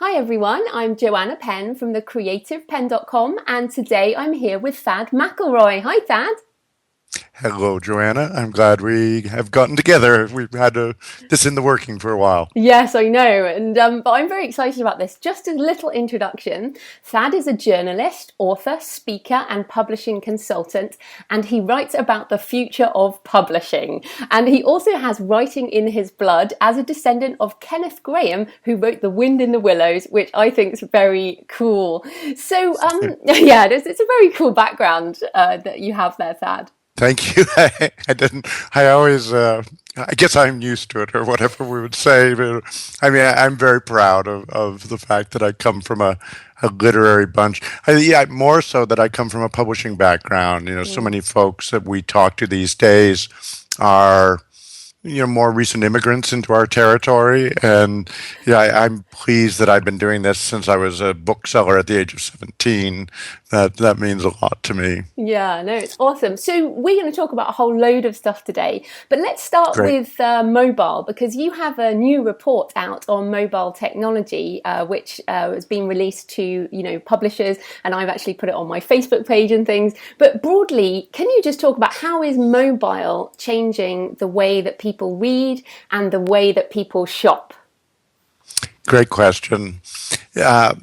Hi everyone, I'm Joanna Penn from the creativepenn.com and today I'm here with Thad McIlroy. Hi Thad. Hello, Joanna. I'm glad we have gotten together. We've had this in the working for a while. Yes, I know, and but I'm very excited about this. Just a little introduction. Thad is a journalist, author, speaker, and publishing consultant, and he writes about the future of publishing. And he also has writing in his blood as a descendant of Kenneth Grahame, who wrote *The Wind in the Willows*, which I think is very cool. So, yeah, it's a very cool background that you have there, Thad. Thank you. I didn't. I always. I guess I'm used to it, or whatever we would say. But I mean, I'm very proud of the fact that I come from a literary bunch. Yeah, more so that I come from a publishing background. So Mm. many folks that we talk to these days are more recent immigrants into our territory. And yeah, I'm pleased that I've been doing this since I was a bookseller at the age of 17. That means a lot to me. Yeah, no, it's awesome. So we're going to talk about a whole load of stuff today, but let's start Great. with mobile because you have a new report out on mobile technology, which has been released to publishers, and I've actually put it on my Facebook page and things. But broadly, can you just talk about how is mobile changing the way that people read and the way that people shop? Great question. Uh,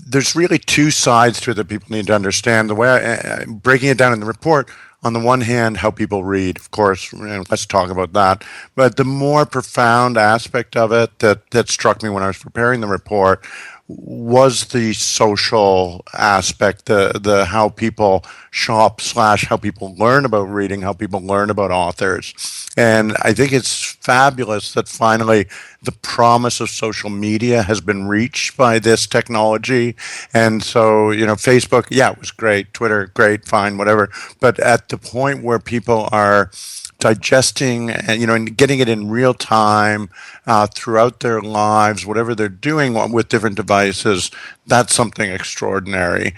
there's really two sides to it that people need to understand. The way breaking it down in the report, on the one hand, how people read, of course, let's talk about that. But the more profound aspect of it that struck me when I was preparing the report was the social aspect, the how people shop slash how people learn about reading, how people learn about authors. And I think it's fabulous that finally the promise of social media has been reached by this technology. And so, Facebook, yeah, it was great. Twitter, great, fine, whatever. But at the point where people are digesting and and getting it in real time throughout their lives, whatever they're doing with different devices, that's something extraordinary.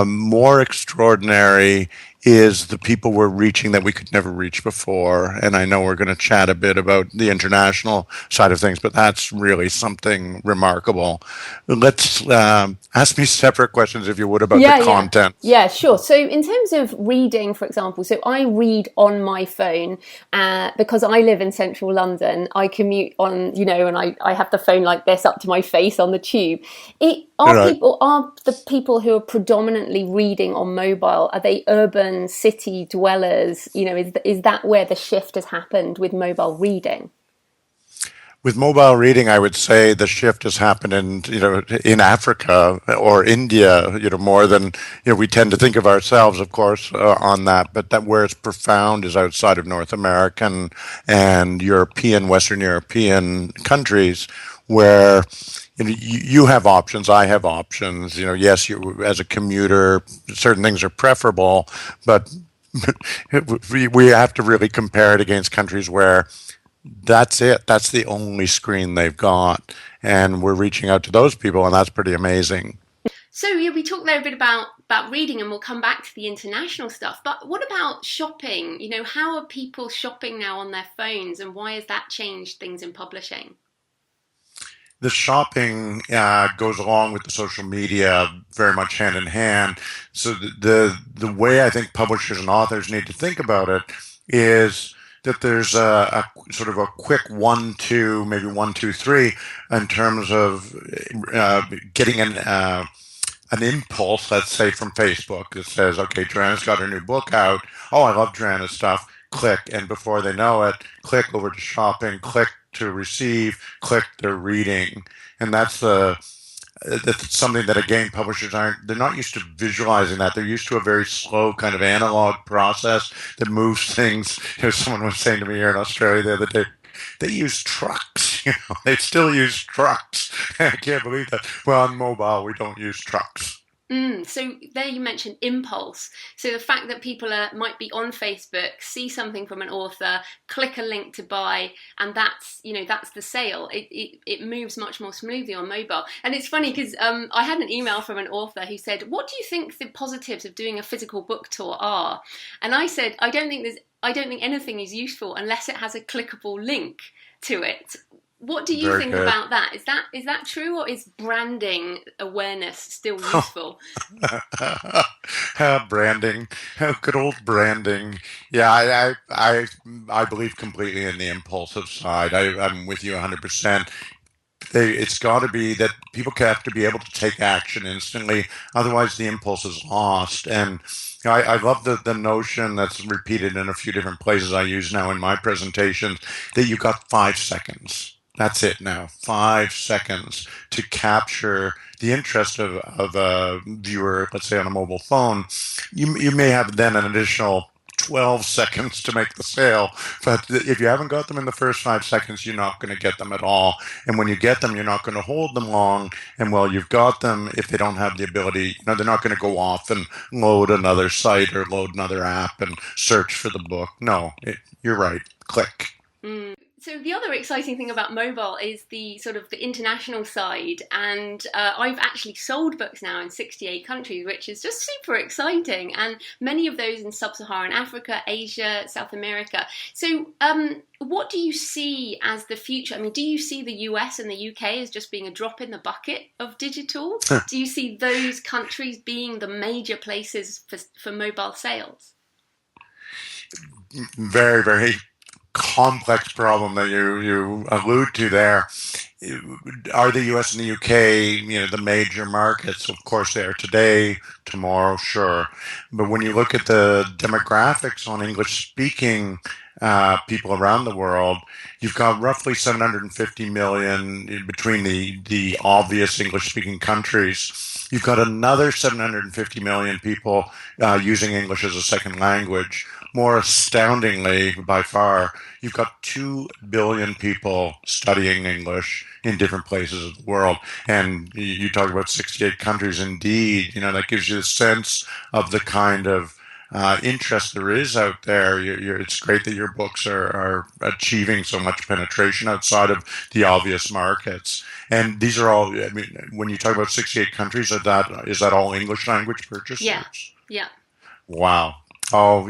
More extraordinary is the people we're reaching that we could never reach before. And I know we're going to chat a bit about the international side of things, but that's really something remarkable. Let's ask me separate questions, if you would, about the Yeah, yeah. content. Yeah, sure. So, in terms of reading, for example, so I read on my phone because I live in central London. I commute on, and I have the phone like this up to my face on the tube. Right. Are the people who are predominantly reading on mobile, are they urban city dwellers? Is that where the shift has happened with mobile reading? With mobile reading, I would say the shift has happened in Africa or India, more than we tend to think of ourselves, of course, on that. But that where it's profound is outside of North American and European, Western European countries, where you have options, I have options. Yes, you as a commuter, certain things are preferable, but we have to really compare it against countries where that's it. That's the only screen they've got. And we're reaching out to those people, and that's pretty amazing. So yeah, we talked there a bit about reading, and we'll come back to the international stuff. But what about shopping? How are people shopping now on their phones, and why has that changed things in publishing? The shopping goes along with the social media very much hand in hand. So the way I think publishers and authors need to think about it is that there's a sort of a quick one, two, maybe one, two, three in terms of getting an impulse, let's say from Facebook, that says, okay, Joanna's got her new book out. Oh, I love Joanna's stuff. Click. And before they know it, click over to shopping, click to receive, click they're reading. And that's something that again publishers they're not used to visualizing that. They're used to a very slow kind of analog process that moves things. Someone was saying to me here in Australia the other day, they use trucks. They still use trucks. I can't believe that. Well, on mobile, we don't use trucks. So there you mentioned impulse. So the fact that people might be on Facebook, see something from an author, click a link to buy, and that's the sale. It moves much more smoothly on mobile. And it's funny because I had an email from an author who said, "What do you think the positives of doing a physical book tour are?" And I said, I don't think anything is useful unless it has a clickable link to it. What do you Very think good. about that? Is that true, or is branding awareness still useful? Branding, good old branding. Yeah, I believe completely in the impulsive side. I'm with you 100%. It's got to be that people have to be able to take action instantly. Otherwise, the impulse is lost. And I love the notion that's repeated in a few different places I use now in my presentations that you got 5 seconds. That's it now. 5 seconds to capture the interest of a viewer, let's say on a mobile phone. You may have then an additional 12 seconds to make the sale. But if you haven't got them in the first 5 seconds, you're not going to get them at all. And when you get them, you're not going to hold them long. And while you've got them, if they don't have the ability, they're not going to go off and load another site or load another app and search for the book. No, you're right. Click. So the other exciting thing about mobile is the sort of the international side, and I've actually sold books now in 68 countries, which is just super exciting, and many of those in sub-Saharan Africa, Asia, South America. So what do you see as the future? I mean, do you see the US and the UK as just being a drop in the bucket of digital? Do you see those countries being the major places for mobile sales? Very, very complex problem that you allude to there. Are the US and the UK, the major markets? Of course they are today, tomorrow, sure. But when you look at the demographics on English speaking people around the world, you've got roughly 750 million between the obvious English speaking countries. You've got another 750 million people using English as a second language. More astoundingly, by far, you've got 2 billion people studying English in different places of the world. And you talk about 68 countries. Indeed, that gives you a sense of the kind of interest there is out there. It's great that your books are achieving so much penetration outside of the obvious markets. And these are all, I mean, when you talk about 68 countries, is that all English language purchasers? Yeah, yeah. Wow. Oh,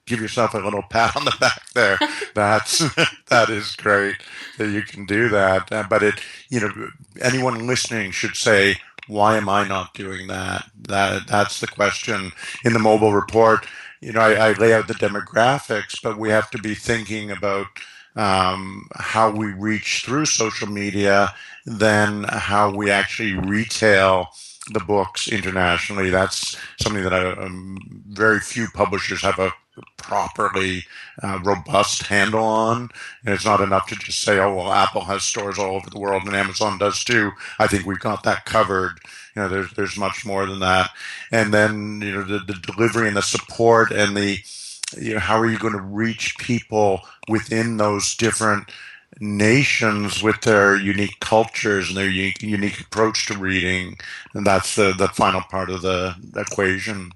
give yourself a little pat on the back there. That is great that you can do that. But anyone listening should say, why am I not doing that? That's the question. In the mobile report, I lay out the demographics, but we have to be thinking about how we reach through social media, then how we actually retail the books internationally. That's something that very few publishers have a properly robust handle on. And it's not enough to just say, oh, well, Apple has stores all over the world and Amazon does too. I think we've got that covered. There's much more than that. And then, the delivery and the support and the, how are you going to reach people within those different nations with their unique cultures and their unique approach to reading, and that's the final part of the equation.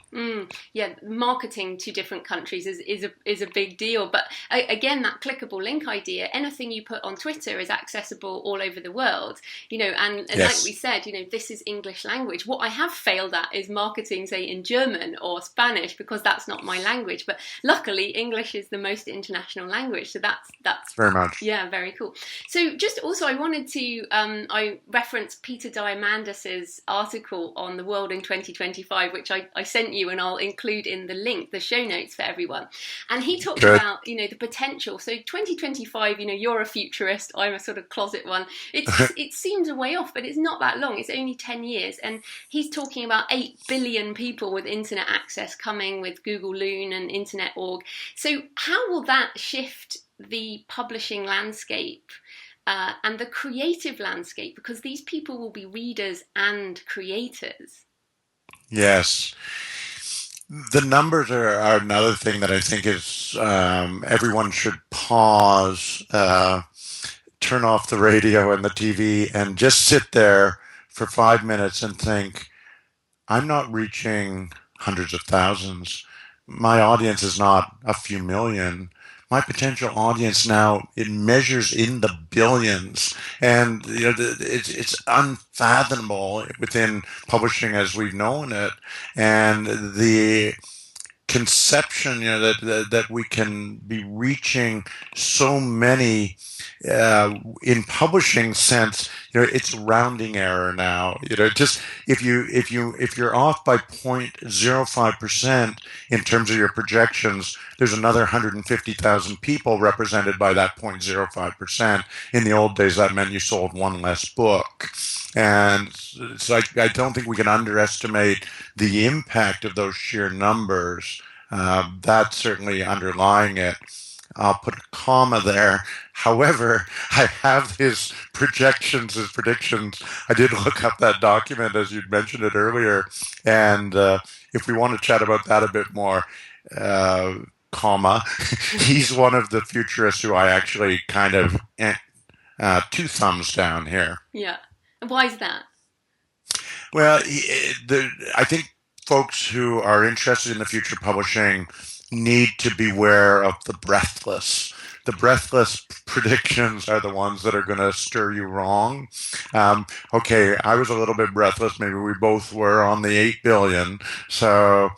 Yeah, marketing to different countries is a big deal. But again, that clickable link idea, anything you put on Twitter is accessible all over the world. And yes. Like we said, this is English language. What I have failed at is marketing, say, in German or Spanish, because that's not my language. But luckily, English is the most international language, so that's very much, yeah, very cool. So just also, I wanted to I referenced Peter Diamandis's article on the world in 2025, which I sent you, and I'll include in the show notes for everyone. And he talked about the potential. So 2025, you're a futurist, I'm a sort of closet one. It seems a way off, but it's not that long. It's only 10 years, and he's talking about 8 billion people with internet access coming with Google Loon and Internet.org. So how will that shift the publishing landscape and the creative landscape, because these people will be readers and creators? Yes. The numbers are another thing that I think is everyone should pause, turn off the radio and the TV, and just sit there for 5 minutes and think, I'm not reaching hundreds of thousands. My audience is not a few million. My potential audience now, it measures in the billions, and it's unfathomable within publishing as we've known it. And conception, that we can be reaching so many in publishing sense, it's rounding error now. Just if you're off by 0.05% in terms of your projections, there's another 150,000 people represented by that 0.05%. In the old days, that meant you sold one less book. And so I don't think we can underestimate the impact of those sheer numbers. That's certainly underlying it. I'll put a comma there. However, I have his projections, his predictions. I did look up that document as you'd mentioned it earlier. And if we want to chat about that a bit more, comma, he's one of the futurists who I actually kind of two thumbs down here. Yeah. Why is that? Well, I think folks who are interested in the future of publishing need to beware of the breathless. The breathless predictions are the ones that are going to stir you wrong. Okay, I was a little bit breathless. Maybe we both were on the 8 billion. So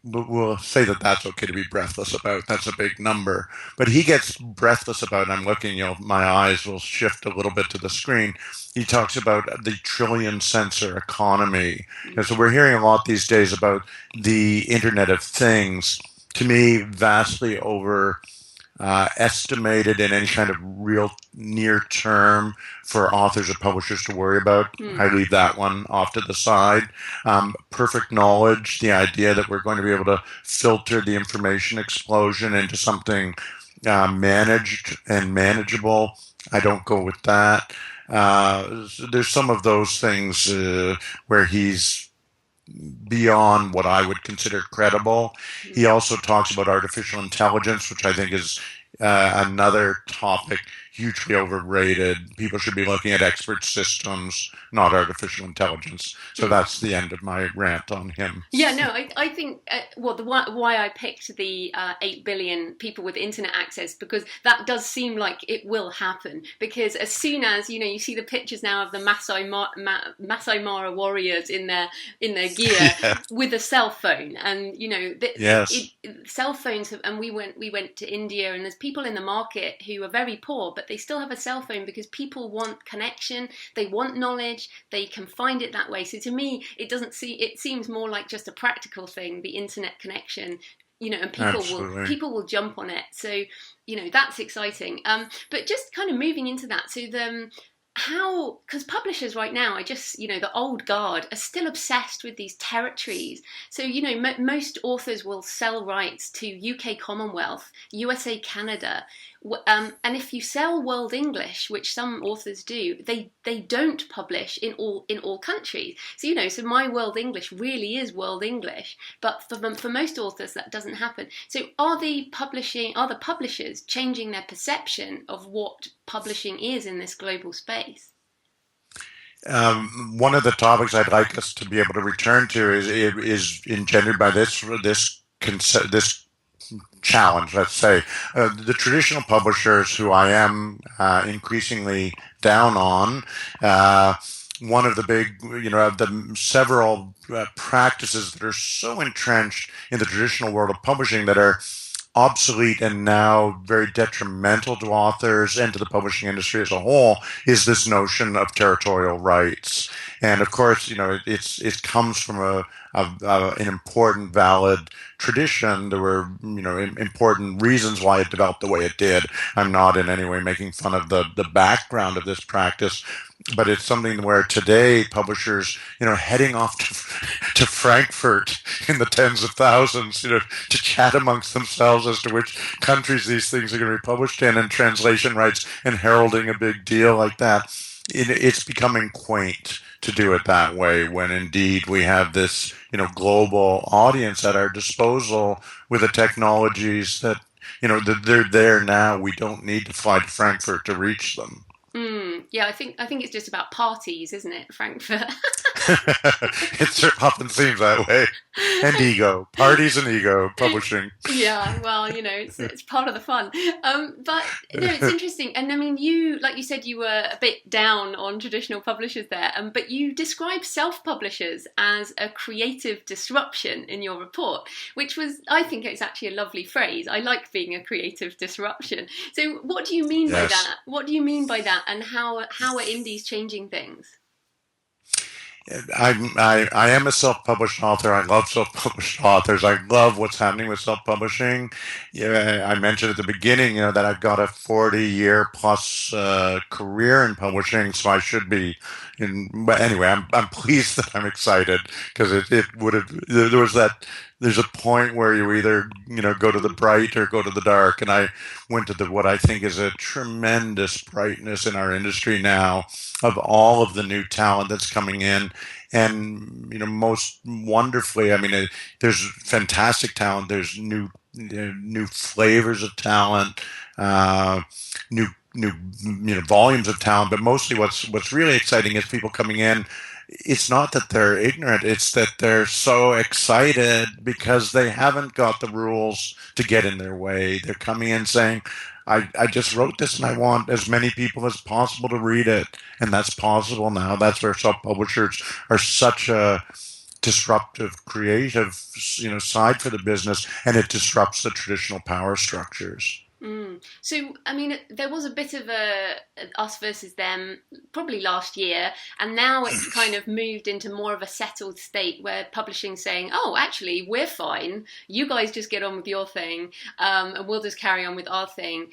we'll say that that's okay to be breathless about. That's a big number. But he gets breathless about, and I'm looking, my eyes will shift a little bit to the screen. He talks about the trillion sensor economy. And so we're hearing a lot these days about the Internet of Things. To me, vastly estimated in any kind of real near term for authors or publishers to worry about. I leave that one off to the side. Perfect knowledge, the idea that we're going to be able to filter the information explosion into something managed and manageable. I don't go with that. There's some of those things where he's beyond what I would consider credible. He also talks about artificial intelligence, which I think is another topic hugely overrated. People should be looking at expert systems, not artificial intelligence. So that's the end of my rant on him. Yeah, no, I think, why I picked the 8 billion people with internet access, because that does seem like it will happen. Because as soon as, you see the pictures now of the Masai Mara warriors in their gear with a cell phone. And, cell phones, and we went to India, and there's people in the market who are very poor, but they still have a cell phone because people want connection, they want knowledge, they can find it that way. So to me, it seems more like just a practical thing, the internet connection, and people will jump on it. So, that's exciting. But just kind of moving into that, so because publishers right now are just, the old guard are still obsessed with these territories. So, most authors will sell rights to UK Commonwealth, USA, Canada. And if you sell World English, which some authors do, they don't publish in all countries. So, so my World English really is World English, but for most authors that doesn't happen. So are the publishers changing their perception of what publishing is in this global space? One of the topics I'd like us to be able to return to is engendered by this challenge, let's say. The traditional publishers who I am increasingly down on, one of the big, of the several practices that are so entrenched in the traditional world of publishing that are obsolete and now very detrimental to authors and to the publishing industry as a whole is this notion of territorial rights. And of course, it comes from an important, valid tradition. There were, important reasons why it developed the way it did. I'm not in any way making fun of the background of this practice, but it's something where today publishers, heading off to Frankfurt in the tens of thousands, to chat amongst themselves as to which countries these things are going to be published in, and translation rights and heralding a big deal like that. It's becoming quaint to do it that way when indeed we have this, global audience at our disposal with the technologies that, they're there now. We don't need to fly to Frankfurt to reach them. Yeah, I think it's just about parties, isn't it, Frankfurt? It often seems that way. And ego, parties and ego, publishing. Yeah, well, it's part of the fun. But no, it's interesting. And I mean, like you said, you were a bit down on traditional publishers there, but you describe self-publishers as a creative disruption in your report, which was, I think it's actually a lovely phrase. I like being a creative disruption. So what do you mean by Yes. that? What do you mean by that? And how are indies changing things? I am a self-published author. I love self-published authors. I love what's happening with self-publishing. Yeah, I mentioned at the beginning, that I've got a 40-year plus career in publishing, so I should be in. But anyway, I'm pleased that I'm excited because it would have there was that. There's a point where you either go to the bright or go to the dark, and I went to the what I think is a tremendous brightness in our industry now of all of the new talent that's coming in. And most wonderfully, I mean, there's fantastic talent. There's new flavors of talent, new volumes of talent. But mostly, what's really exciting is people coming in. It's not that they're ignorant, it's that they're so excited because they haven't got the rules to get in their way. They're coming in saying, I just wrote this and I want as many people as possible to read it. And that's possible now. That's where self-publishers are such a disruptive, creative, side for the business, and it disrupts the traditional power structures. So, I mean, there was a bit of a us versus them probably last year, and now it's kind of moved into more of a settled state where publishing's saying, "Oh, actually, we're fine. You guys just get on with your thing, and we'll just carry on with our thing."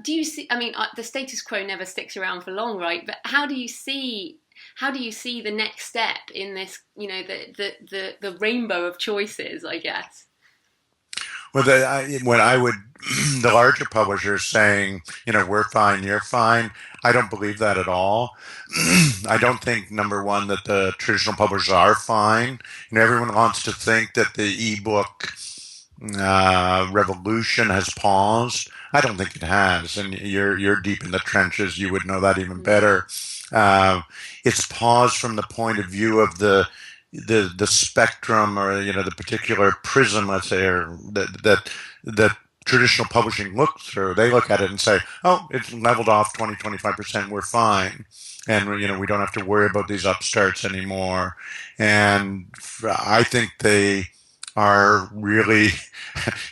Do you see? I mean, the status quo never sticks around for long, right? But how do you see? How do you see the next step in this? The rainbow of choices, I guess. Well, when I would, the larger publishers saying, we're fine, you're fine, I don't believe that at all. I don't think, number one, that the traditional publishers are fine. Everyone wants to think that the ebook revolution has paused. I don't think it has, and you're deep in the trenches. You would know that even better. It's paused from the point of view of the spectrum, or the particular prism, let's say, or that traditional publishing looks through. They look at it and say, oh, it's leveled off 20-25%, we're fine, and we don't have to worry about these upstarts anymore. And I think they are really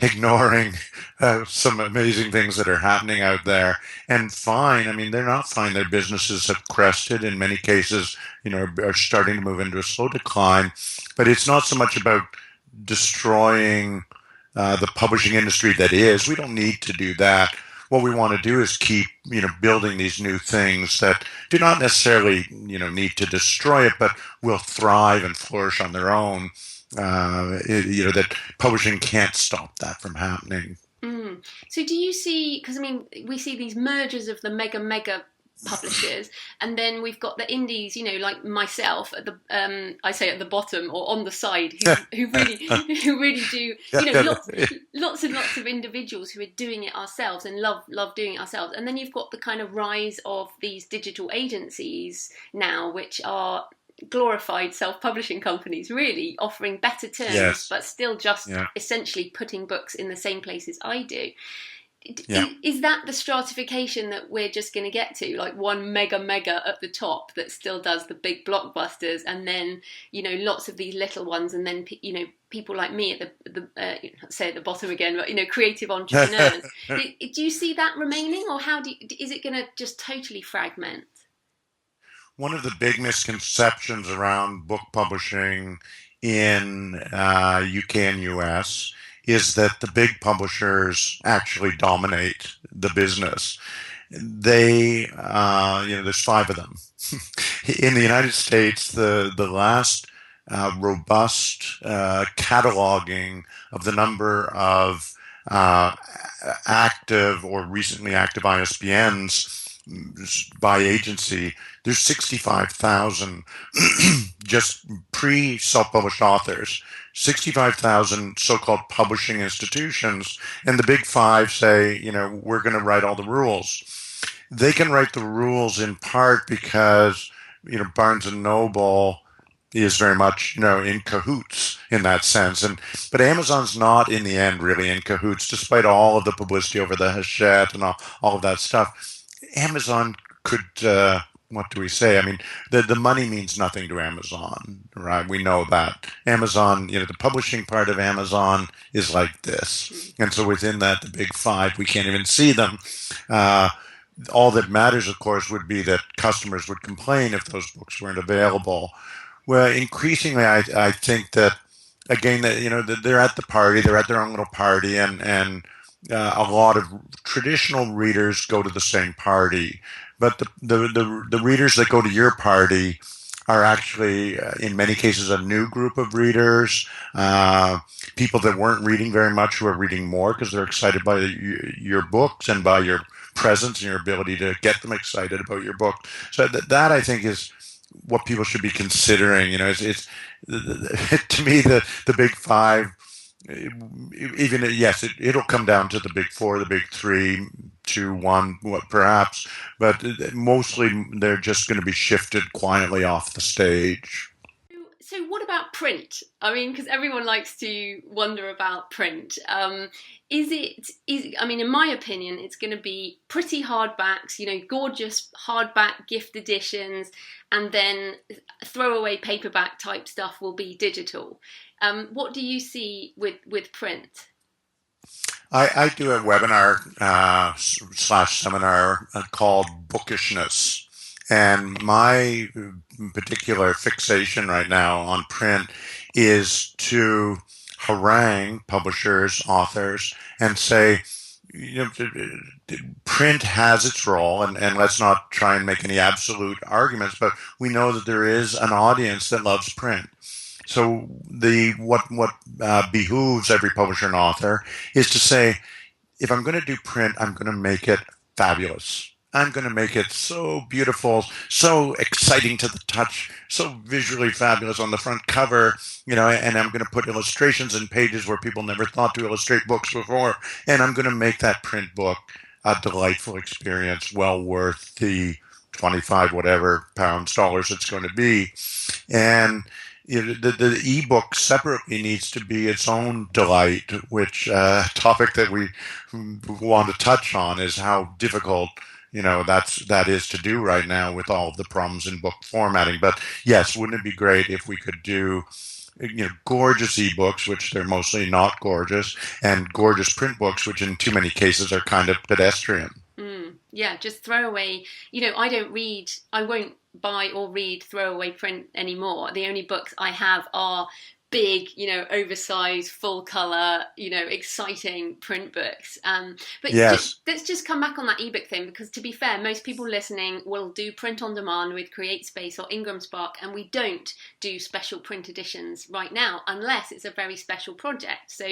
ignoring some amazing things that are happening out there. And fine, I mean, they're not fine. Their businesses have crested. In many cases, are starting to move into a slow decline. But it's not so much about destroying the publishing industry that is. We don't need to do that. What we want to do is keep, building these new things that do not necessarily, need to destroy it, but will thrive and flourish on their own. That publishing can't stop that from happening. So do you see, because I mean, we see these mergers of the mega publishers, and then we've got the indies, like myself at the I say at the bottom or on the side, who really do, lots and lots of individuals who are doing it ourselves and love doing it ourselves. And then you've got the kind of rise of these digital agencies now, which are glorified self-publishing companies, really offering better terms, Yes. but still just essentially putting books in the same places I do. Yeah. Is that the stratification that we're just going to get to, like one mega at the top that still does the big blockbusters, and then lots of these little ones, and then people like me at the say at the bottom again, but creative entrepreneurs? Do you see that remaining, or is it going to just totally fragment? One of the big misconceptions around book publishing in UK and US is that the big publishers actually dominate the business. There's 5 of them. In the United States, the last robust cataloging of the number of active or recently active ISBNs by agency, there's 65,000 just pre-self-published authors, 65,000 so-called publishing institutions, and the big 5 say, we're going to write all the rules. They can write the rules in part because, Barnes and Noble is very much, in cahoots, in that sense. But Amazon's not in the end really in cahoots, despite all of the publicity over the Hachette and all of that stuff. Amazon could, what do we say? I mean, the money means nothing to Amazon, right? We know that. Amazon, the publishing part of Amazon is like this. And so within that, the big five, we can't even see them. All that matters, of course, would be that customers would complain if those books weren't available. Well, increasingly, I think that, again, that they're at the party, they're at their own little party, and a lot of traditional readers go to the same party. But the readers that go to your party are actually, in many cases, a new group of readers, people that weren't reading very much who are reading more because they're excited by your books and by your presence and your ability to get them excited about your book. So that I think is what people should be considering. It's to me the big five. Even yes, it'll come down to the big four, the big three, 2, 1, perhaps, but mostly they're just going to be shifted quietly off the stage. So what about print? I mean, because everyone likes to wonder about print. I mean, in my opinion, it's going to be pretty hardbacks, gorgeous hardback gift editions, and then throwaway paperback type stuff will be digital. What do you see with print? I do a webinar / seminar called Bookishness. And my particular fixation right now on print is to harangue publishers, authors, and say, print has its role, and let's not try and make any absolute arguments, but we know that there is an audience that loves print. So what behooves every publisher and author is to say, if I'm going to do print, I'm going to make it fabulous. I'm going to make it so beautiful, so exciting to the touch, so visually fabulous on the front cover, and I'm going to put illustrations and pages where people never thought to illustrate books before, and I'm going to make that print book a delightful experience, well worth the 25 whatever pounds, dollars it's going to be. And the ebook separately needs to be its own delight, which topic that we want to touch on is how difficult that is to do right now with all of the problems in book formatting. But yes, wouldn't it be great if we could do gorgeous ebooks, which they're mostly not gorgeous, and gorgeous print books, which in too many cases are kind of pedestrian. Yeah, just throw away. I won't buy or read throwaway print anymore. The only books I have are big, oversized, full color, exciting print books. But yes. Let's just come back on that ebook thing, because to be fair, most people listening will do print on demand with CreateSpace or Ingram Spark, and we don't do special print editions right now unless it's a very special project. So,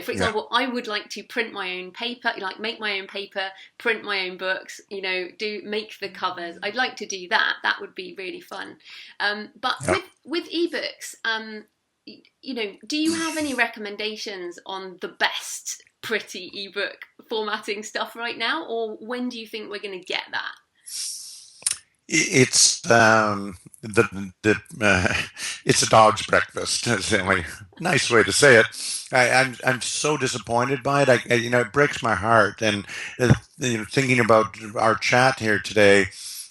for example, I would like to print my own paper, make my own paper, print my own books, make the covers. I'd like to do that. That would be really fun. But with ebooks, do you have any recommendations on the best pretty ebook formatting stuff right now, or when do you think we're going to get that? It's it's a dog's breakfast. It's the only nice way to say it. I'm so disappointed by it. It breaks my heart. And thinking about our chat here today,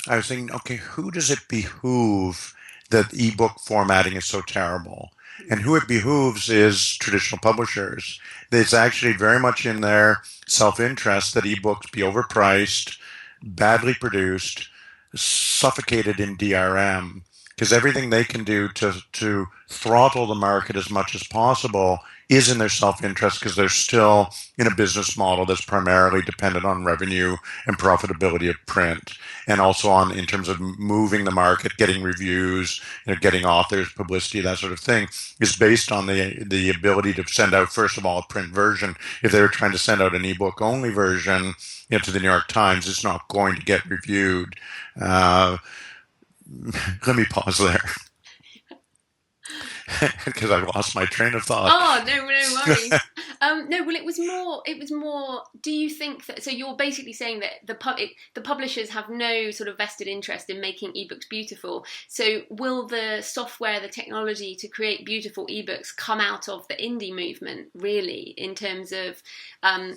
I was thinking, okay, who does it behoove that ebook formatting is so terrible? And who it behooves is traditional publishers. It's actually very much in their self-interest that ebooks be overpriced, badly produced, suffocated in DRM, because everything they can do to throttle the market as much as possible is in their self-interest, because they're still in a business model that's primarily dependent on revenue and profitability of print, and also on in terms of moving the market, getting reviews, getting authors, publicity, that sort of thing, is based on the ability to send out, first of all, a print version. If they were trying to send out an ebook only version, to the New York Times, it's not going to get reviewed. Let me pause there. Because I've lost my train of thought. Oh, no worries. No, well, it was more. It was more. Do you think that? So you're basically saying that the publishers have no sort of vested interest in making ebooks beautiful. So will the software, the technology to create beautiful ebooks come out of the indie movement, really, in terms of,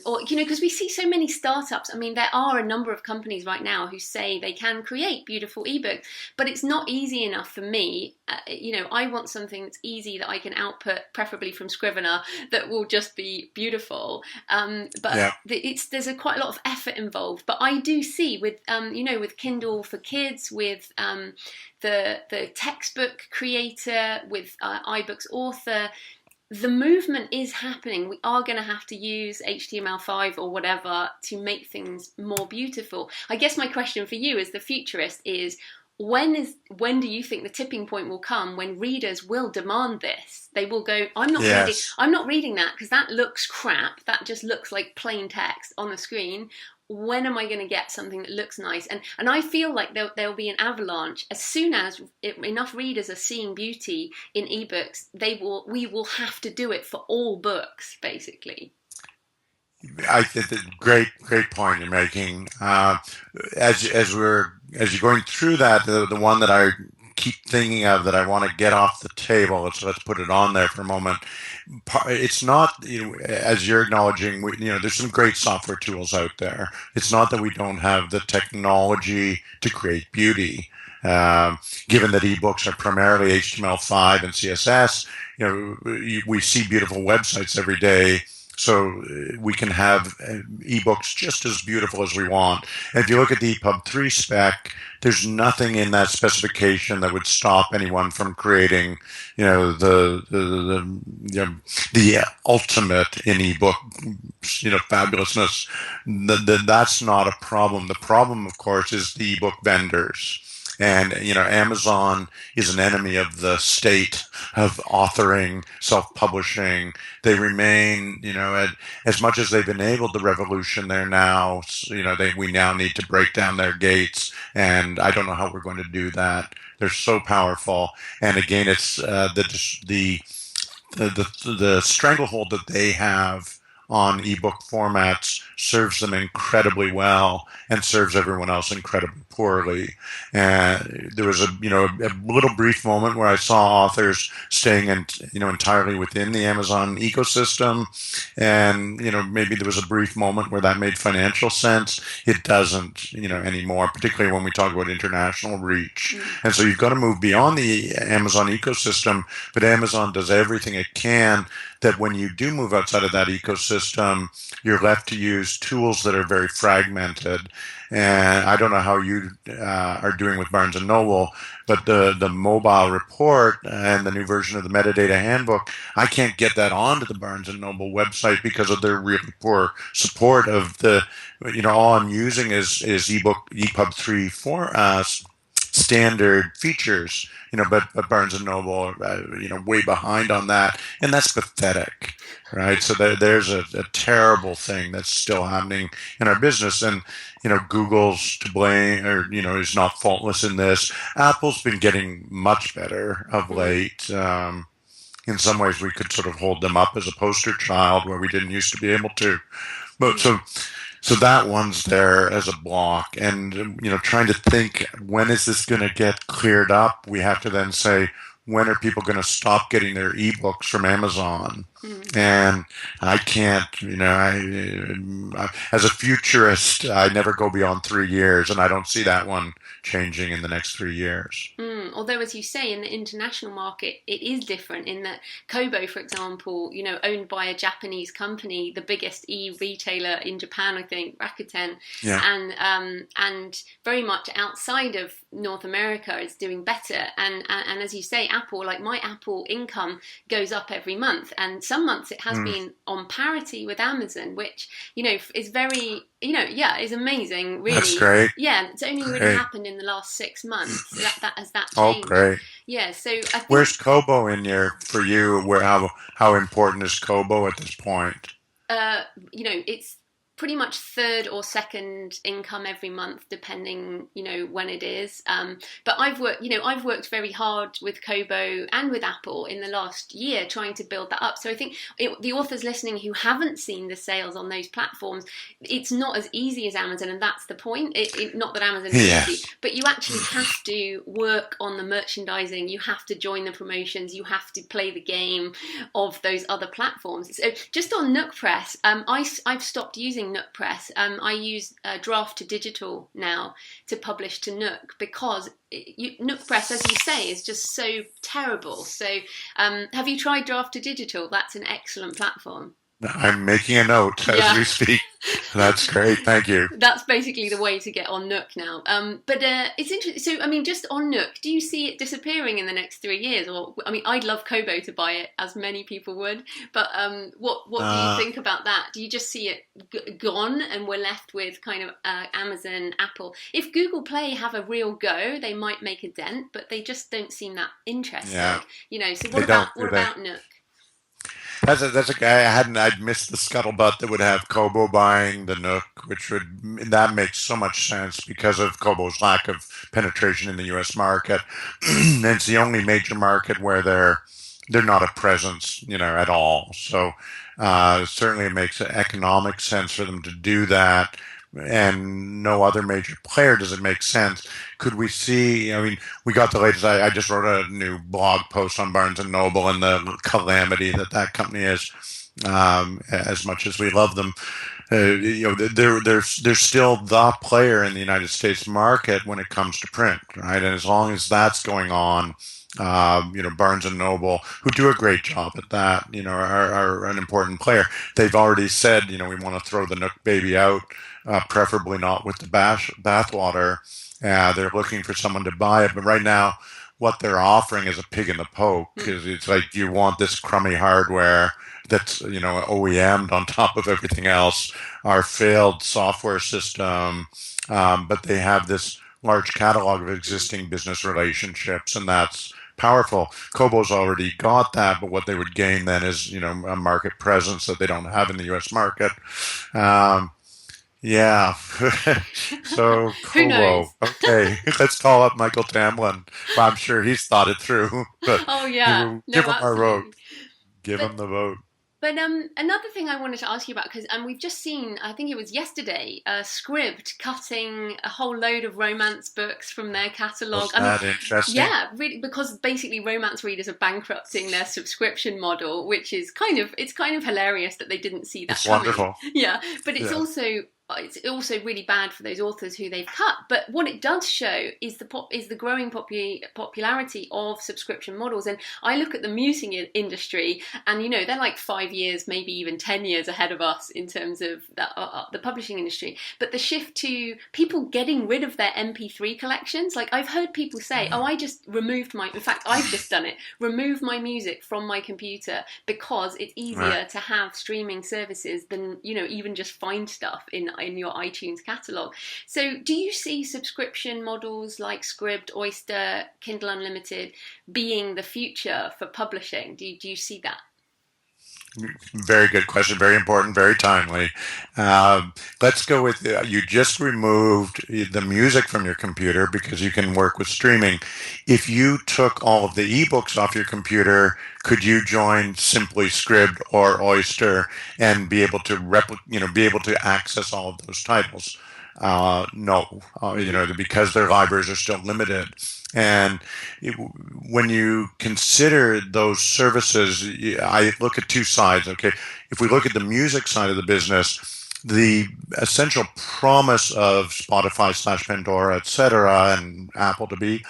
or because we see so many startups. I mean, there are a number of companies right now who say they can create beautiful ebooks, but it's not easy enough for me. I want something that's easy that I can output, preferably from Scrivener, that will just be beautiful. But Yeah. there's quite a lot of effort involved. But I do see with with Kindle for Kids, with the textbook creator, with iBooks Author, the movement is happening. We are going to have to use HTML5 or whatever to make things more beautiful. I guess my question for you as the futurist is, when do you think the tipping point will come when readers will demand this? They will go, I'm not reading that because that looks crap. That just looks like plain text on the screen. When am I going to get something that looks nice? And I feel like there'll be an avalanche as soon as enough readers are seeing beauty in ebooks. We will have to do it for all books, basically. I think great point you're making. As you're going through that, the one that I keep thinking of that I want to get off the table. Let's put it on there for a moment. It's not, as you're acknowledging, there's some great software tools out there. It's not that we don't have the technology to create beauty. Given that ebooks are primarily HTML5 and CSS, we see beautiful websites every day. So we can have ebooks just as beautiful as we want. And if you look at the EPUB 3 spec, there's nothing in that specification that would stop anyone from creating, the ultimate in ebook, fabulousness. That's not a problem. The problem, of course, is the ebook vendors. And, Amazon is an enemy of the state of authoring, self-publishing. They remain, as much as they've enabled the revolution, they're now, we now need to break down their gates. And I don't know how we're going to do that. They're so powerful. And again, it's the stranglehold that they have on ebook formats serves them incredibly well and serves everyone else incredibly poorly. And there was a little brief moment where I saw authors staying entirely within the Amazon ecosystem, and maybe there was a brief moment where that made financial sense. It doesn't anymore, particularly when we talk about international reach. And so you've got to move beyond the Amazon ecosystem, but Amazon does everything it can that when you do move outside of that ecosystem, you're left to use tools that are very fragmented. And I don't know how you are doing with Barnes & Noble, but the mobile report and the new version of the metadata handbook, I can't get that onto the Barnes & Noble website because of their really poor support of all I'm using is EPUB 3 standard features, but Barnes & Noble, way behind on that. And that's pathetic, right? So there's a terrible thing that's still happening in our business. And, Google's to blame or, is not faultless in this. Apple's been getting much better of late. In some ways, we could sort of hold them up as a poster child where we didn't used to be able to. But so that one's there as a block. And, trying to think, when is this going to get cleared up? We have to then say, when are people going to stop getting their ebooks from Amazon? And I can't, as a futurist, I never go beyond 3 years, and I don't see that one changing in the next 3 years. Although, as you say, in the international market, it is different in that Kobo, for example, owned by a Japanese company, the biggest e-retailer in Japan, I think, Rakuten, and very much outside of North America is doing better. And as you say, Apple, like my Apple income goes up every month, and some months it has been on parity with Amazon, which is very is amazing, really. That's great. Yeah, it's only really happened in the last 6 months that has changed. Oh, great. Yeah, so I think, where's Kobo in for you? How important is Kobo at this point? it's pretty much third or second income every month, depending, when it is. But I've worked very hard with Kobo and with Apple in the last year trying to build that up. So I think the authors listening who haven't seen the sales on those platforms, it's not as easy as Amazon, and that's the point. Not that Amazon is easy, but you actually have to work on the merchandising. You have to join the promotions. You have to play the game of those other platforms. So just on Nook Press, I've stopped using Nook Press. I use Draft to Digital now to publish to Nook, because Nook Press, as you say, is just so terrible. So have you tried Draft to Digital? That's an excellent platform. I'm making a note as we speak. That's great. Thank you. That's basically the way to get on Nook now. But it's interesting. So, just on Nook, do you see it disappearing in the next 3 years? Or, I'd love Kobo to buy it, as many people would. But what do you think about that? Do you just see it gone and we're left with kind of Amazon, Apple? If Google Play have a real go, they might make a dent, but they just don't seem that interested. Yeah. So what about Nook? That's a guy I'd missed the scuttlebutt that would have Kobo buying the Nook, that makes so much sense because of Kobo's lack of penetration in the U.S. market. It's the only major market where they're not a presence, at all. So certainly it makes economic sense for them to do that. And no other major player does it make sense. Could we see, we got the latest, I just wrote a new blog post on Barnes & Noble and the calamity that company is, as much as we love them. They're still the player in the United States market when it comes to print, right? And as long as that's going on, Barnes & Noble, who do a great job at that, are an important player. They've already said, we want to throw the Nook baby out, preferably not with the bathwater. They're looking for someone to buy it. But right now, what they're offering is a pig in the poke. Because it's like, you want this crummy hardware that's, OEM'd on top of everything else, our failed software system. But they have this large catalog of existing business relationships, and that's powerful. Kobo's already got that, but what they would gain then is, a market presence that they don't have in the U.S. market. So Kobo. Okay, let's call up Michael Tamlin. Well, I'm sure he's thought it through. But give him our vote. Give him the vote. But another thing I wanted to ask you about, because we've just seen, I think it was yesterday, Scribd cutting a whole load of romance books from their catalogue. Was that interesting? Yeah, really, because basically romance readers are bankrupting their subscription model, which is kind of hilarious that they didn't see that It's coming. wonderful. Yeah, but it's also really bad for those authors who they've cut. But what it does show is the growing popularity of subscription models. And I look at the music industry, and they're like 5 years, maybe even 10 years ahead of us in terms of the publishing industry. But the shift to people getting rid of their MP3 collections, like I've heard people say, "Oh, I just removed in fact, I've just done it. Remove my music from my computer because it's easier to have streaming services than even just find stuff in your iTunes catalog." So do you see subscription models like Scribd, Oyster, Kindle Unlimited being the future for publishing? Do you see that? Very good question. Very important. Very timely. Let's go with you just removed the music from your computer because you can work with streaming. If you took all of the ebooks off your computer, could you join simply Scribd or Oyster and be able to access all of those titles? No, because their libraries are still limited. And when you consider those services, I look at two sides. Okay, if we look at the music side of the business, the essential promise of Spotify / Pandora, et cetera, and Apple to be,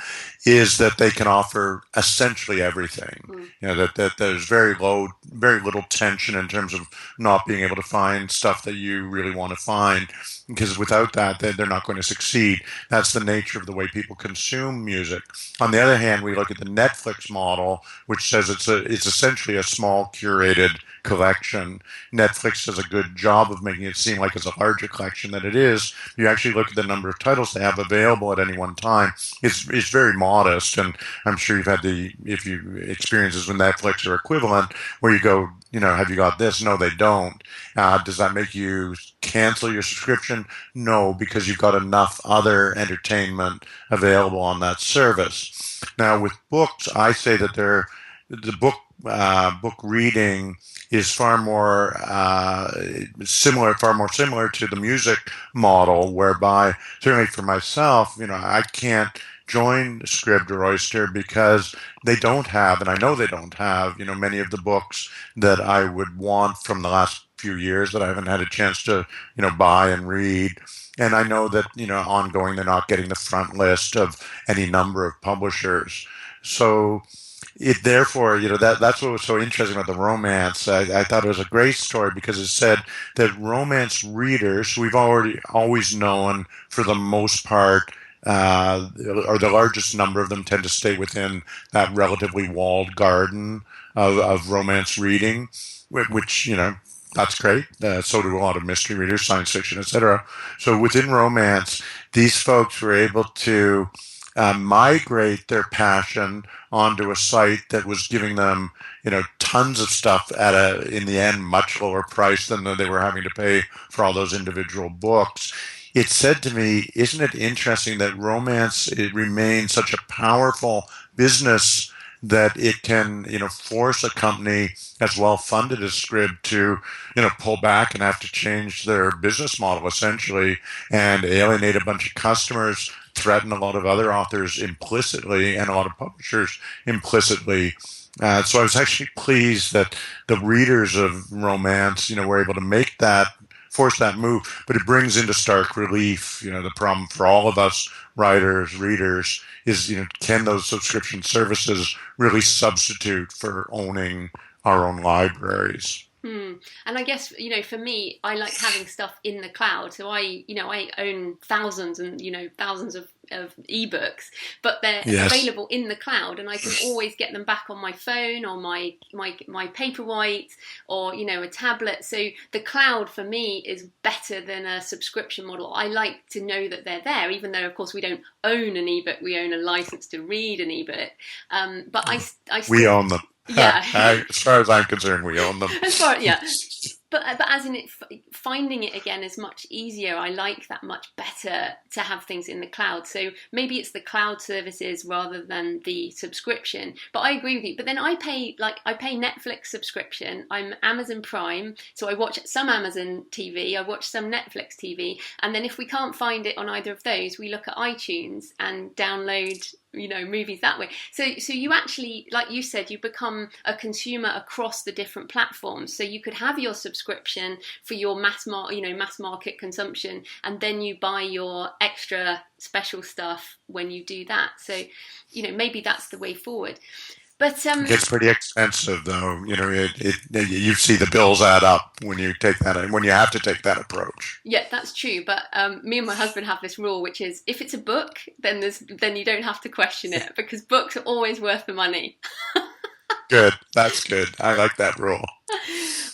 is that they can offer essentially everything. That there's very little tension in terms of not being able to find stuff that you really want to find, because without that, they're not going to succeed. That's the nature of the way people consume music. On the other hand, we look at the Netflix model, which says it's essentially a small curated collection. Netflix does a good job of making it seem like it's a larger collection than it is. You actually look at the number of titles they have available at any one time. It's very modest, and I'm sure you've had experiences with Netflix or equivalent where you go, have you got this? No, they don't. Does that make you cancel your subscription? No, because you've got enough other entertainment available on that service. Now, with books, I say that the book reading is far more similar to the music model, whereby certainly for myself, I can't join Scribd or Oyster because they don't have, and I know they don't have, many of the books that I would want from the last few years that I haven't had a chance to, buy and read. And I know that, ongoing, they're not getting the front list of any number of publishers. So it therefore, that's what was so interesting about the romance. I thought it was a great story because it said that romance readers, who we've always known for the most part, or the largest number of them tend to stay within that relatively walled garden of romance reading, which, that's great. So do a lot of mystery readers, science fiction, etc. So within romance, these folks were able to migrate their passion onto a site that was giving them, tons of stuff at in the end, much lower price than they were having to pay for all those individual books. It said to me, isn't it interesting that romance, it remains such a powerful business that it can, force a company as well funded as Scribd to, pull back and have to change their business model essentially and alienate a bunch of customers, threaten a lot of other authors implicitly and a lot of publishers implicitly. So I was actually pleased that the readers of romance, were able to force that move, but it brings into stark relief, the problem for all of us writers, readers is, can those subscription services really substitute for owning our own libraries? And I guess, for me, I like having stuff in the cloud. So I own thousands and, thousands of ebooks, but they're available in the cloud and I can always get them back on my phone or my Paperwhite or, a tablet. So the cloud for me is better than a subscription model. I like to know that they're there, even though, of course, we don't own an ebook. We own a license to read an ebook. But I we own them. Yeah. As far as I'm concerned, we own them. But as in it, finding it again is much easier. I like that much better to have things in the cloud. So maybe it's the cloud services rather than the subscription. But I agree with you. But then I pay Netflix subscription. I'm Amazon Prime, so I watch some Amazon TV. I watch some Netflix TV, and then if we can't find it on either of those, we look at iTunes and download movies that way. So you actually, like you said, you become a consumer across the different platforms. So you could have your subscription for your mass market consumption, and then you buy your extra special stuff when you do that. So, maybe that's the way forward. But it gets pretty expensive, though. You see the bills add up when you have to take that approach. Yeah, that's true. But me and my husband have this rule, which is if it's a book, then you don't have to question it because books are always worth the money. Good. That's good. I like that rule.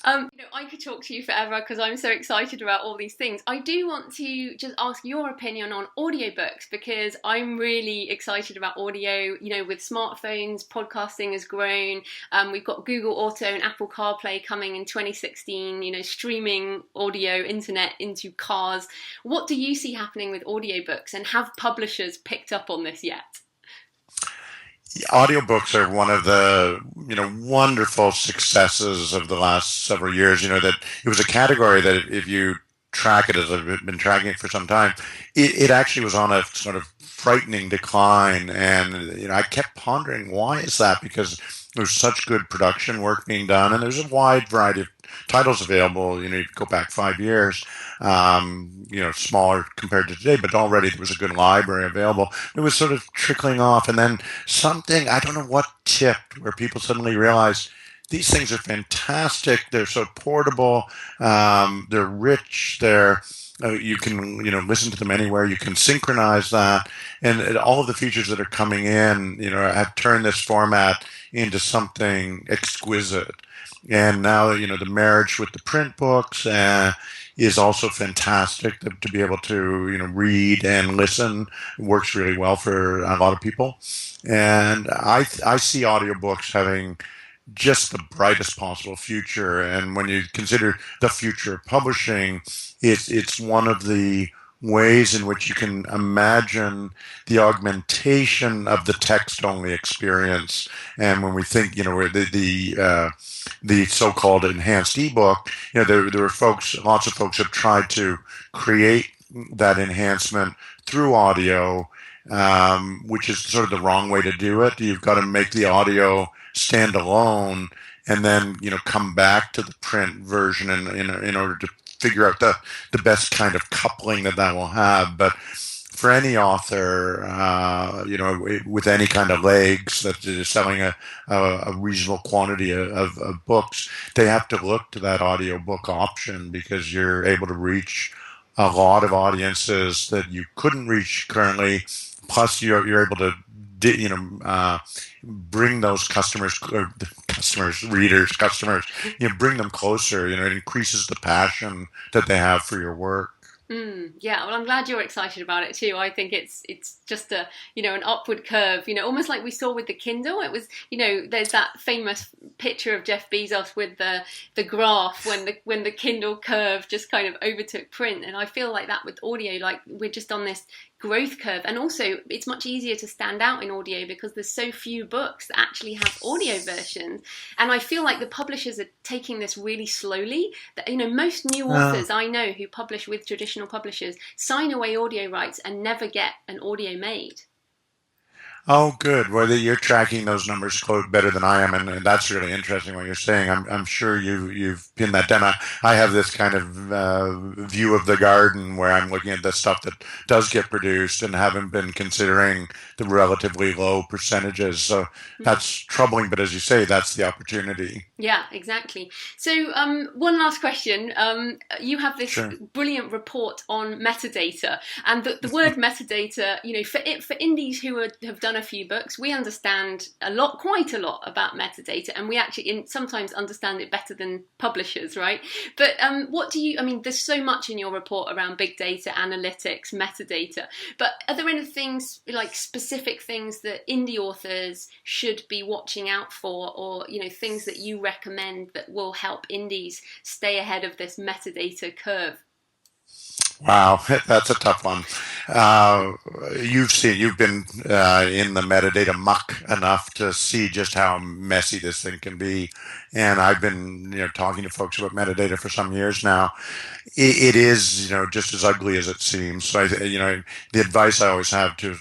I could talk to you forever because I'm so excited about all these things. I do want to just ask your opinion on audiobooks because I'm really excited about audio. With smartphones, podcasting has grown. We've got Google Auto and Apple CarPlay coming in 2016, streaming audio, internet into cars. What do you see happening with audiobooks, and have publishers picked up on this yet? Audiobooks are one of the wonderful successes of the last several years. That it was a category that if you track it, as I've been tracking it for some time, it actually was on a sort of frightening decline. And I kept pondering, why is that? Because there's such good production work being done, and there's a wide variety of titles available. You go back 5 years, smaller compared to today, but already there was a good library available. It was sort of trickling off, and then something, I don't know what tipped, where people suddenly realized these things are fantastic. They're so portable. They're rich. You can listen to them anywhere. You can synchronize that, and all of the features that are coming in have turned this format into something exquisite. And now the marriage with the print books is also fantastic. To be able to read and listen works really well for a lot of people. And I see audiobooks having just the brightest possible future. And when you consider the future of publishing, it's one of the ways in which you can imagine the augmentation of the text-only experience. And when we think, the so-called enhanced ebook, there are lots of folks have tried to create that enhancement through audio, which is sort of the wrong way to do it. You've got to make the audio stand alone and then, come back to the print version in order to figure out the best kind of coupling that will have. But for any author, with any kind of legs that is selling a reasonable quantity of books, they have to look to that audiobook option because you're able to reach a lot of audiences that you couldn't reach currently. Plus, you're able to, bring those bring them closer. It increases the passion that they have for your work. Yeah, well, I'm glad you're excited about it too. I think it's just an upward curve, almost like we saw with the Kindle. It was, there's that famous picture of Jeff Bezos with the graph when the Kindle curve just kind of overtook print. And I feel like that with audio, like we're just on this growth curve. And also it's much easier to stand out in audio because there's so few books that actually have audio versions. And I feel like the publishers are taking this really slowly. That, most new authors I know who publish with traditional publishers sign away audio rights and never get an audio made. Oh, good. Well, you're tracking those numbers better than I am, and that's really interesting what you're saying. I'm sure you've pinned that down. I have this kind of view of the garden where I'm looking at the stuff that does get produced and haven't been considering the relatively low percentages. So that's troubling, but as you say, that's the opportunity. Yeah, exactly. So one last question. You have this brilliant report on metadata, and the word metadata, for indies who have done a few books, we understand quite a lot about metadata, and we actually sometimes understand it better than publishers, right? But there's so much in your report around big data, analytics, metadata, but are there any things, like specific things that indie authors should be watching out for, or, things that you recommend that will help indies stay ahead of this metadata curve? Wow, that's a tough one. You've been in the metadata muck enough to see just how messy this thing can be. And I've been, talking to folks about metadata for some years now. It is, just as ugly as it seems. So, the advice I always have to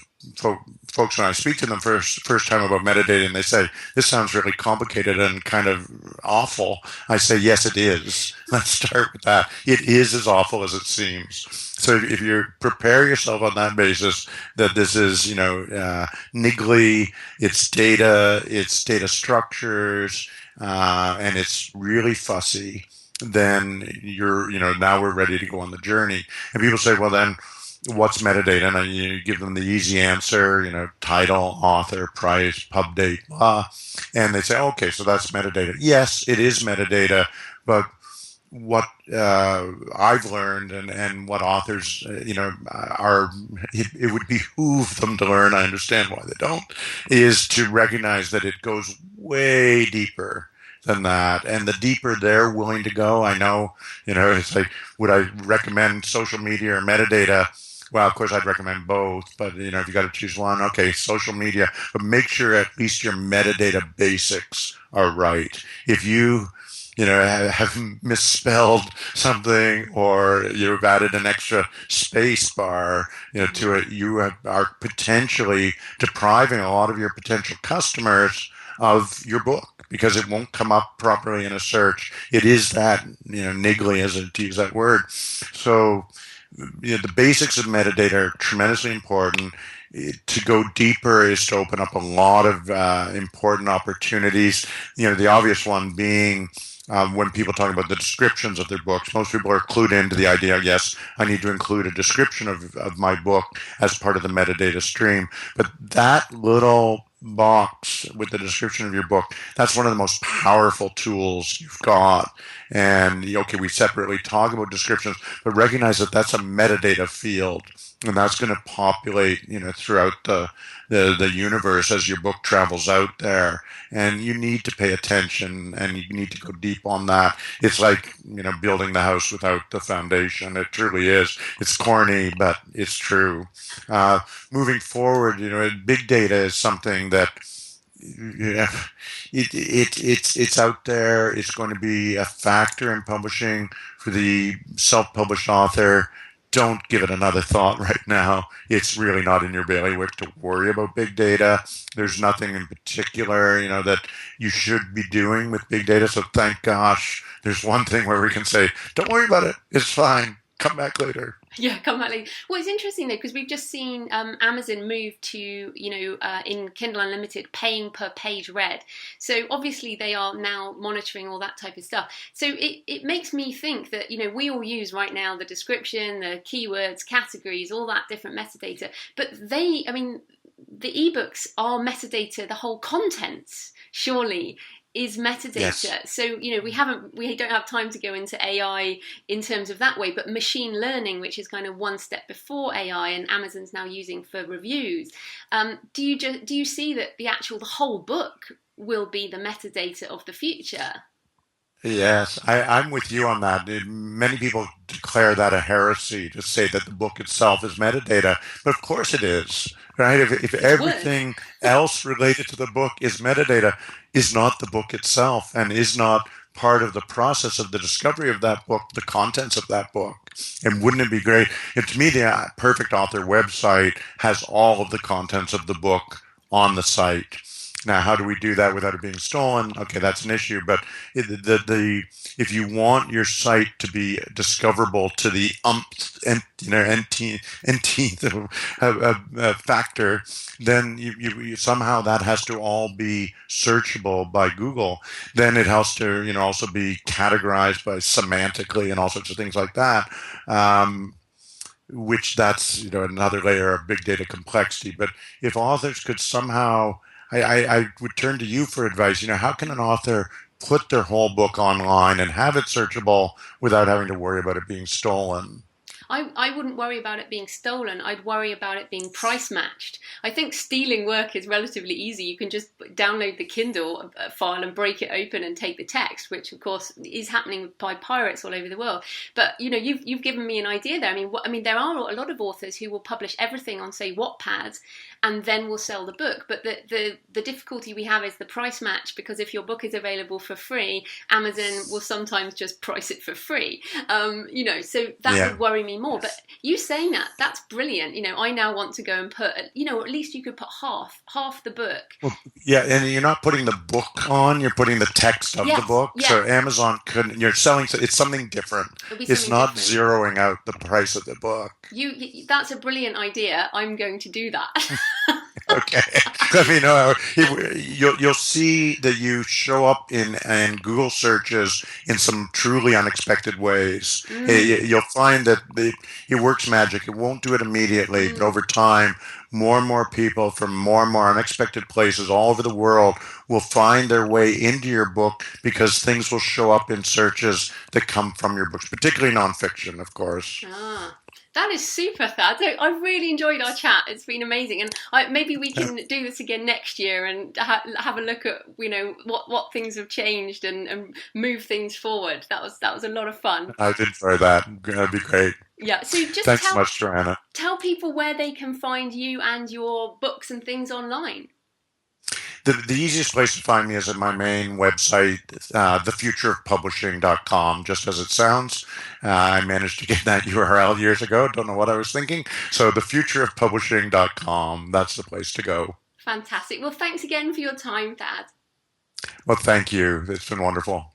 folks when I speak to them first time about metadata, and they say, this sounds really complicated and kind of awful. I say, yes, it is. Let's start with that. It is as awful as it seems. So if you prepare yourself on that basis, that this is, niggly, it's data structures, and it's really fussy, then now we're ready to go on the journey. And people say, well, then, what's metadata? And you give them the easy answer, title, author, price, pub date, blah. And they say, okay, so that's metadata. Yes, it is metadata, but what I've learned and what authors, it would behoove them to learn, I understand why they don't, is to recognize that it goes way deeper than that. And the deeper they're willing to go, I know, it's like, would I recommend social media or metadata? Well, of course, I'd recommend both, but, if you got to choose one, okay, social media, but make sure at least your metadata basics are right. If you, have misspelled something or you've added an extra space bar, to it, you are potentially depriving a lot of your potential customers of your book because it won't come up properly in a search. It is that, niggly, to use that word. So, the basics of metadata are tremendously important. To go deeper is to open up a lot of important opportunities. The obvious one being when people talk about the descriptions of their books, most people are clued into the idea, yes, I need to include a description of my book as part of the metadata stream. But that little box with the description of your book, that's one of the most powerful tools you've got. And okay, we separately talk about descriptions, but recognize that that's a metadata field. and that's going to populate, throughout the universe as your book travels out there. And you need to pay attention, and you need to go deep on that. It's like, building the house without the foundation. It truly is. It's corny, but it's true. Uh, Moving forward, big data is something that, yeah, it's out there. It's going to be a factor in publishing for the self-published author. Don't give it another thought right now. It's really not in your bailiwick to worry about big data. There's nothing in particular, that you should be doing with big data. So thank gosh, there's one thing where we can say, don't worry about it. It's fine. Come back later. Yeah, come back later. Well, it's interesting though, because we've just seen Amazon move to, in Kindle Unlimited, paying per page read. So obviously they are now monitoring all that type of stuff. So it makes me think that, we all use right now the description, the keywords, categories, all that different metadata. But the ebooks are metadata, the whole contents, surely is metadata. Yes. So, we don't have time to go into AI in terms of that way, but machine learning, which is kind of one step before AI and Amazon's now using for reviews. Do you see that the whole book will be the metadata of the future? Yes, I'm with you on that. Many people declare that a heresy to say that the book itself is metadata, but of course it is, right? If everything else related to the book is metadata, is not the book itself and is not part of the process of the discovery of that book, the contents of that book. And wouldn't it be great if, to me, the Perfect Author website has all of the contents of the book on the site? Now, how do we do that without it being stolen? Okay, that's an issue. But if you want your site to be discoverable to the nth factor, then you somehow that has to all be searchable by Google. Then it has to also be categorized by semantically and all sorts of things like that. Which that's another layer of big data complexity. But if authors could somehow, I would turn to you for advice. How can an author put their whole book online and have it searchable without having to worry about it being stolen? I wouldn't worry about it being stolen. I'd worry about it being price matched. I think stealing work is relatively easy. You can just download the Kindle file and break it open and take the text, which of course is happening by pirates all over the world. But you've given me an idea there. I mean, there are a lot of authors who will publish everything on, say, Wattpad, and then will sell the book. But the difficulty we have is the price match, because if your book is available for free, Amazon will sometimes just price it for free. So that would worry me more. But you saying that's brilliant. I now want to go and put, at least you could put half the book. Well, yeah, and you're not putting the book on, you're putting the text of the book. Yes. So Amazon couldn't, you're selling, it's something different. It's not zeroing out the price of the book. That's a brilliant idea. I'm going to do that. Okay. Let me know. You'll see that you show up in Google searches in some truly unexpected ways. You'll find that it works magic. It won't do it immediately, but over time, more and more people from more and more unexpected places all over the world will find their way into your book because things will show up in searches that come from your books, particularly nonfiction, of course. That is super, Thad. I've really enjoyed our chat. It's been amazing, and maybe we can do this again next year and have a look at what things have changed and move things forward. That was a lot of fun. I did enjoy that. That'd be great. Yeah. So just thanks so much, Joanna. Tell people where they can find you and your books and things online. The easiest place to find me is at my main website, thefutureofpublishing.com, just as it sounds. I managed to get that URL years ago. Don't know what I was thinking. So thefutureofpublishing.com, that's the place to go. Fantastic. Well, thanks again for your time, Thad. Well, thank you. It's been wonderful.